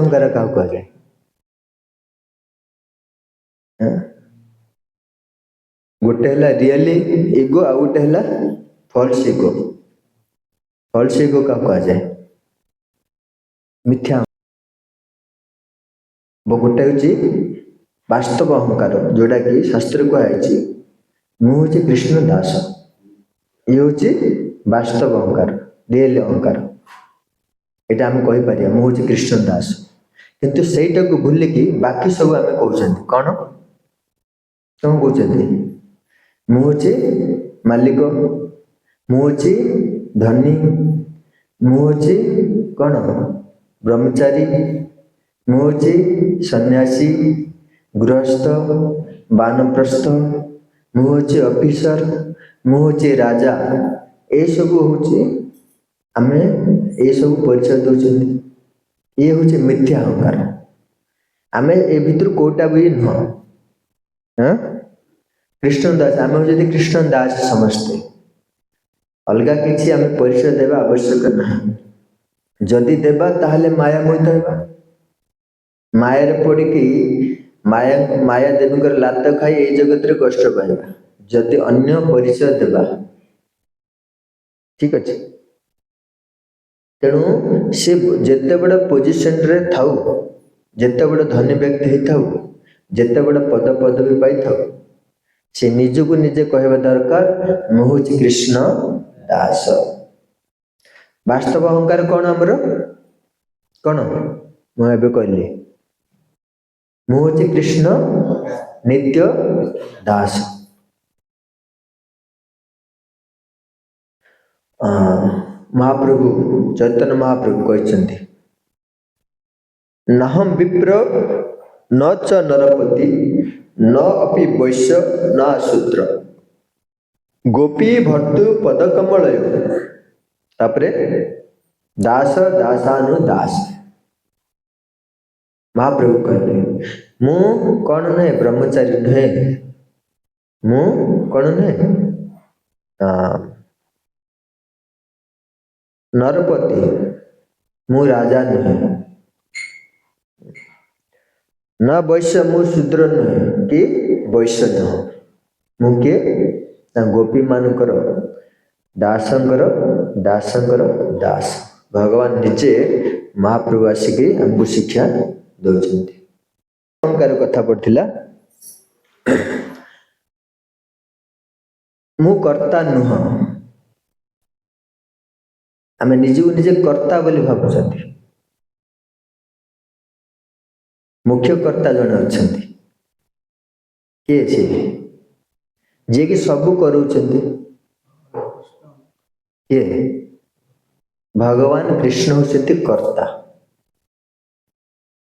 अहंकार क्या कहुए? गोटे है रियली इगो आ गोटे है फॉल्स इगो। फॉल्स इगो क्या कहुए? मिथ्या। गोटे हूँ वास्तव अहंकार जोटा कि शास्त्र कहुई मु हूँ कृष्ण दास। ये हूँ वास्तव अहंकार, रियल अहंकार। यहाँ आम कहीपर मु हूँ कृष्ण दास, किंतु सहीटा को भूलिकी बाकी सब आम कहते कौन कौन कहते मु हूँ मालिक, मु हूँ धनी, मु हूँ कौन ब्रह्मचारी, मु हूँ सन्यासी, गृहस्थ, वानप्रस्थ, मु हूँ ऑफिसर, मु हूँ राजा। ये सब हूँ आमे ये सब परिचय दौरान ये हूँ मिथ्या अहंकार। आमे ए भितर कोटा भी नुह। हाँ कृष्ण दास आम हूँ कृष्ण दास समस्ते अलग किसी आम परिचय देवा आवश्यक ना। जदि देवा ताहले माया मोहित होगा। माया पड़िकी माया माया देवी लात खाई ये जगत रे कष्ट पाइबा। जदि अन्य परिचय देवा ठीक अच्छे तेणु से जिते बड़ा पोजिशन रे थाउ, जिते बड़ा धनी व्यक्ति ही थाउ, जिते बड़ा पद पदवी पाई थाउ, से निजको निजे कहवा दरकार मु हूँ कृष्ण दास। वास्तव अहंकार कौन आमर कौन मुझे कहली मु हूँ कृष्ण नित्य दास। महाप्रभु चैतन्य महाप्रभु कहते नहम विप्र न च नरपति न अपि वैश्य न शूद्र गोपी भट्टु पदकमल तापरे दास दासानु दास। महाप्रभु कहले मु कौन नुहे ब्रह्मचारी नुहे, मु कौन नुहे नरपति, मु राजा नुहे, न वैश्य मु शूद्र नुहे कि वैश्य नुह मु किए गोपी मानकर दासंकर दासंकर दास। भगवान निजे महाप्रभु आसिक हमको शिक्षा दौरान अहंकार कथा पड़ता मु कर्ता नुह आम निजू निजे कर्ता बोली भावुं। मुख्य कर्ता जड़े अच्छा किए सी जी कि सब करूँ किए भगवान कृष्ण होती कर्ता।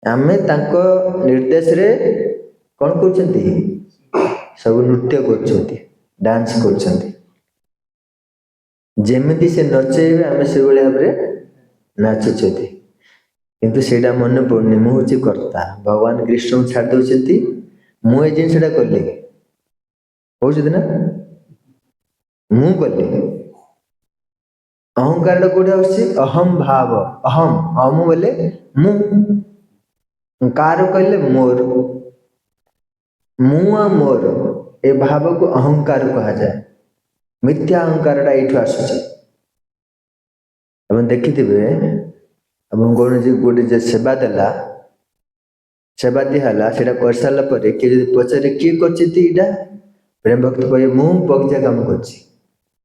आमे तांको निर्देश रे कौन कर सब नृत्य कर डांस कर जमी से नचेबे आम से भाव नाचुचे किंतु सेटा मन पड़नी मु हूँ कर्ता। भगवान कृष्ण छाड़ दौरान मुझे जिनसा कली कहते ना मु कली अहंकार कौटे अहम भाव अहम अहम बोले मु कार कहले मोर मुआ मोर ए भाव को अहंकार कहा जाए। मिथ्या अहंकार ये आस देखि गोटे सेवा देला सेवा दिहला से कर सारा किए पचारे किए कर प्रेम भक्त कहे मु बगीचा काम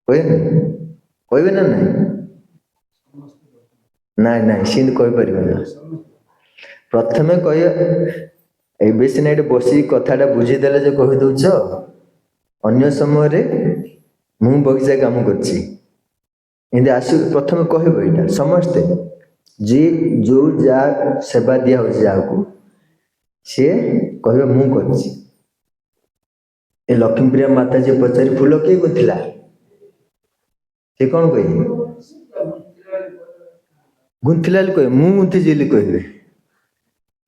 कहे ना ना ना सीन कहीपर ना प्रथम कह सीना ये बस कथाटा बुझीदे जो कहीदौच अन्य समय मु बगीचा काम कर आस प्रथम कह यहाँ समस्ते जी जो जा सेवा दिया जाको सी कह मु कर लक्ष्मीप्रिया माता जी पचारि फूल किए गुंथिला सी कौन कहे गुंथिला कहे मु गुंथी कहे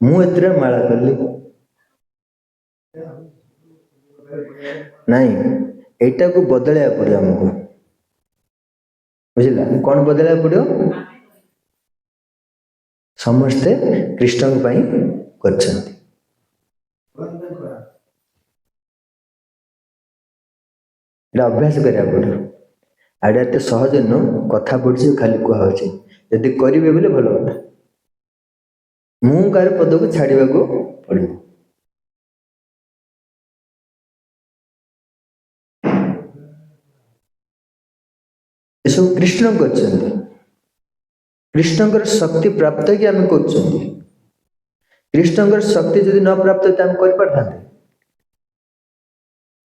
मु एतरे माला कली नहीं एटा को बदलया पड़ो हमको बुझला कौन बदलया पड़ो ସମସ୍ତେ କୃଷ୍ଣଙ୍କ ପାଇଁ କରିଛନ୍ତି। ଏଇଟା ଅଭ୍ୟାସ କରିବାକୁ ପଡ଼ିବ। ଆଉ ଏଇଟା ଏତେ ସହଜ ନୁହଁ, କଥା ପଡ଼ିଛି ଖାଲି କୁହାହେଉଛି। ଯଦି କରିବେ ବୋଲେ ଭଲ କଥା। ମୁଁ କାର ପଦକୁ ଛାଡ଼ିବାକୁ ପଡ଼ିବ। ଏସବୁ କୃଷ୍ଣ କରିଛନ୍ତି। କୃଷ୍ଣଙ୍କର ଶକ୍ତି ପ୍ରାପ୍ତ କି ଆମେ କରୁଛନ୍ତି। କୃଷ୍ଣଙ୍କର ଶକ୍ତି ଯଦି ନ ପ୍ରାପ୍ତ ତ ଆମେ କରିପାରିଥାନ୍ତେ।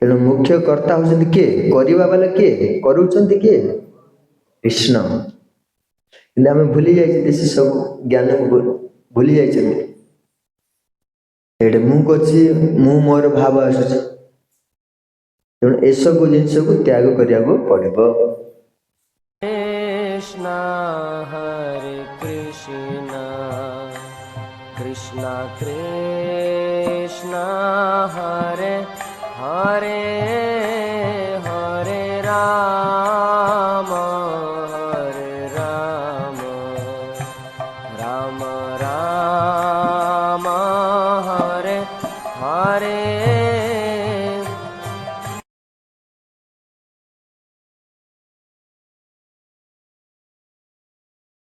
ତେଣୁ ମୁଖ୍ୟ କର୍ତ୍ତା ହେଉଛନ୍ତି କିଏ? କରିବା ବାଲା କିଏ? କରୁଛନ୍ତି କିଏ? କୃଷ୍ଣ। କିନ୍ତୁ ଆମେ ଭୁଲି ଯାଇଛନ୍ତି, ସେ ସବୁ ଜ୍ଞାନକୁ ଭୁଲି ଯାଇଛନ୍ତି। ଏଇଟା ମୁଁ କରୁଛି, ମୁଁ ମୋର ଭାବ ଆସୁଛି। ତେଣୁ ଏସବୁ ଜିନିଷକୁ ତ୍ୟାଗ କରିବାକୁ ପଡ଼ିବ। कृष्ण हरे कृष्ण कृष्ण कृष्ण हरे हरे हरे राम राम राम हरे हरे